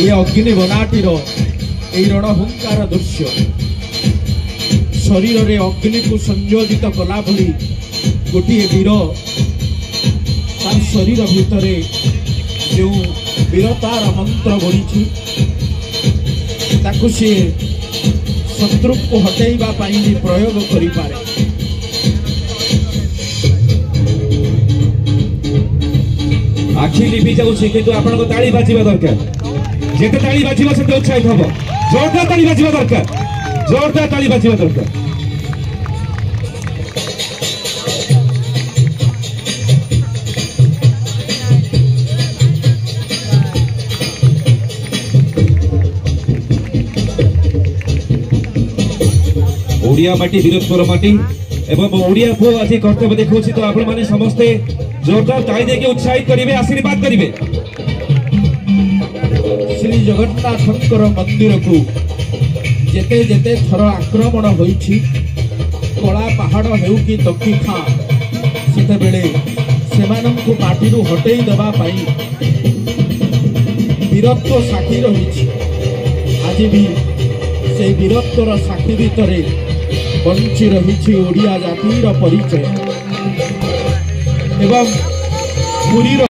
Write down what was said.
ये अग्नि बनाटीर ये रणहुंकार दृश्य शरीर रे अग्नि को संयोजित कला भली गोटे वीर तार शरीर भितर जो वीरतार मंत्र बड़ी ताकू सी शत्रु को हटेइबा पाई भी प्रयोग करि पारे। आखि लिपि जाउछि किंतु आपन को ताली बाजिबा दरकार जेते ताली बाजिबा सेते उत्साहित हबो जोरदार ताली बाजिबा दरकार जोरदार ताली बाजिबा दरकार। ओडिया माटी वीरत्वर माटी एवं ओडिया को आज कर्तव्य देखा तो आपण माने समस्ते जोरदार ताली देके उत्साहित करिवे आशीर्वाद करिवे। श्री जगन्नाथंकर मंदिर को जेते जेते थर आक्रमण होइछि कला पहाड़ हेउ कि दक्षिणा सेते बेले सेमानंकु माटीरु हटेई देबा पाई वीरत्व साक्षी रहिछि। आज भी से वीरत्वर साक्षी भितरे बंची रही ओडिया जातिर परिचय एवं पुरीर